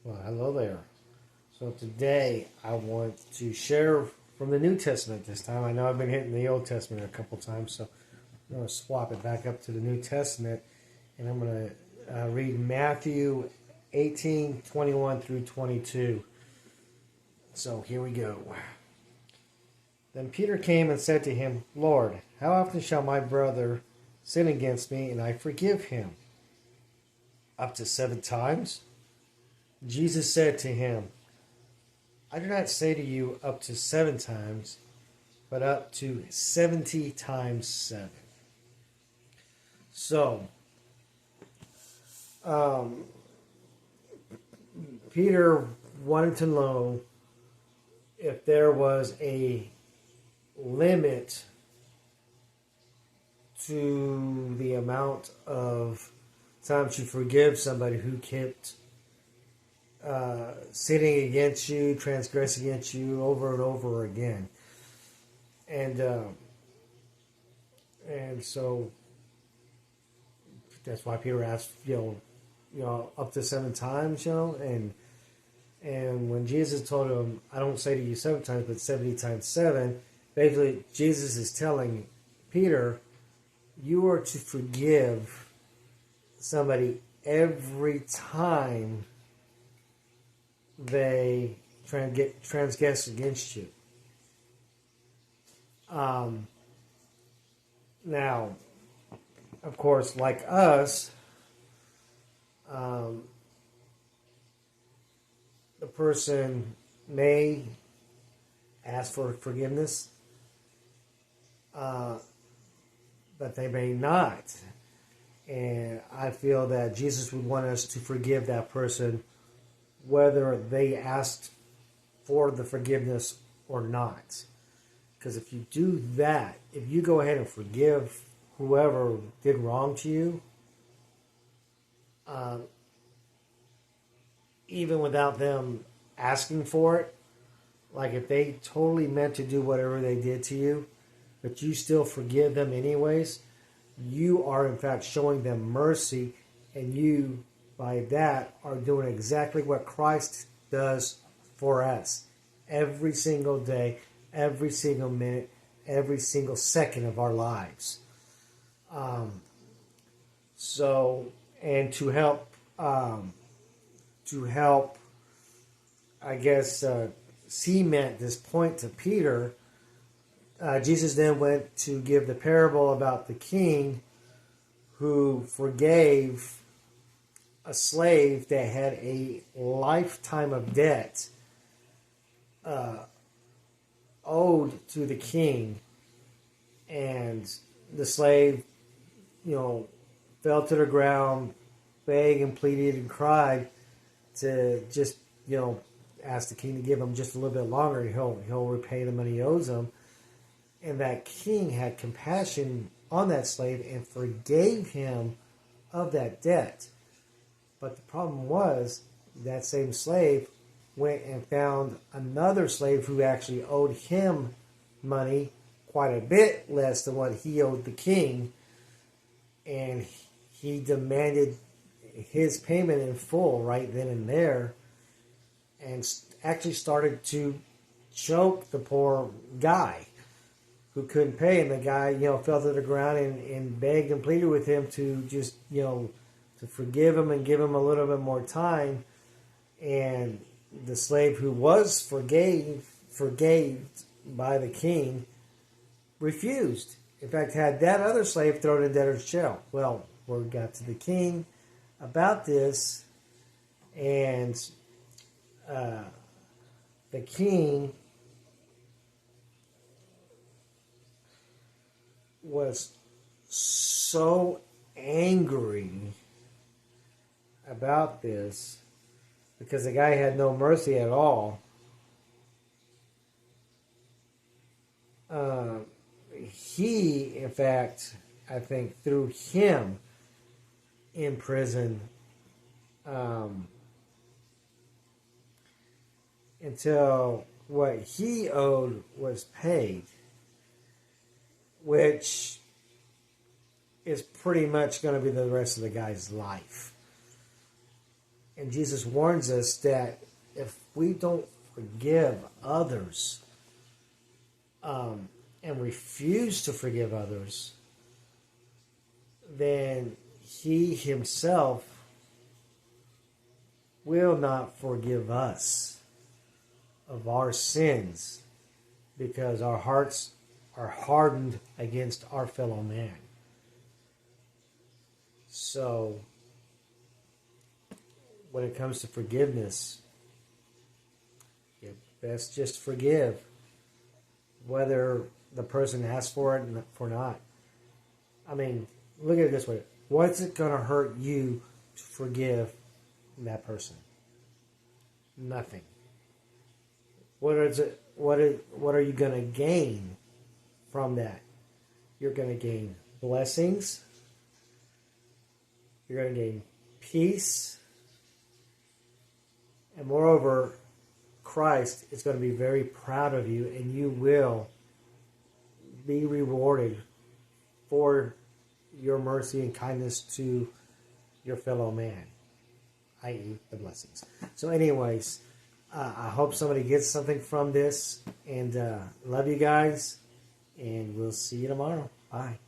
Well, hello there. So today I want to share from the New Testament this time. I know I've been hitting the Old Testament a couple times, so I'm going to swap it back up to the New Testament, and I'm going to read Matthew 18:21 through 22. So here we go. Then Peter came and said to him, Lord, how often shall my brother sin against me and I forgive him? Up to 7 times? Jesus said to him, I do not say to you up to 7 times, but up to 70 times 7. So, Peter wanted to know if there was a limit to the amount of times you forgive somebody who kept sinning against you, transgressing against you over and over again. And so that's why Peter asked, up to 7 times, and when Jesus told him, I don't say to you 7 times, but 70 times 7, basically Jesus is telling Peter, you are to forgive somebody every time they transgress against you. Now, of course, like us, the person may ask for forgiveness, but they may not. And I feel that Jesus would want us to forgive that person whether they asked for the forgiveness or not. Because if you do that, if you go ahead and forgive whoever did wrong to you, even without them asking for it, like if they totally meant to do whatever they did to you, but you still forgive them anyways, you are in fact showing them mercy, and you, by that, are doing exactly what Christ does for us every single day, every single minute, every single second of our lives. And to help, I guess, cement this point to Peter, Jesus then went to give the parable about the king who forgave a slave that had a lifetime of debt owed to the king, and the slave, fell to the ground, begged and pleaded and cried to just, ask the king to give him just a little bit longer, and he'll repay the money he owes him. And that king had compassion on that slave and forgave him of that debt. But the problem was that same slave went and found another slave who actually owed him money, quite a bit less than what he owed the king, and he demanded his payment in full right then and there, and actually started to choke the poor guy who couldn't pay. And the guy, fell to the ground and begged and pleaded with him to just, to forgive him and give him a little bit more time. And the slave who was forgave by the king refused. In fact, had that other slave thrown in debtor's jail. Well, word got to the king about this, and the king was so angry about this because the guy had no mercy at all. He, in fact, I think, threw him in prison until what he owed was paid, which is pretty much going to be the rest of the guy's life. And Jesus warns us that if we don't forgive others and refuse to forgive others, then he himself will not forgive us of our sins because our hearts are hardened against our fellow man. So, when it comes to forgiveness, you best just forgive, whether the person asks for it or not. I mean, look at it this way. What's it going to hurt you to forgive that person? Nothing. What are you going to gain from that? You're going to gain blessings. You're going to gain peace. And moreover, Christ is going to be very proud of you, and you will be rewarded for your mercy and kindness to your fellow man, i.e. the blessings. So anyways, I hope somebody gets something from this, and love you guys, and we'll see you tomorrow. Bye.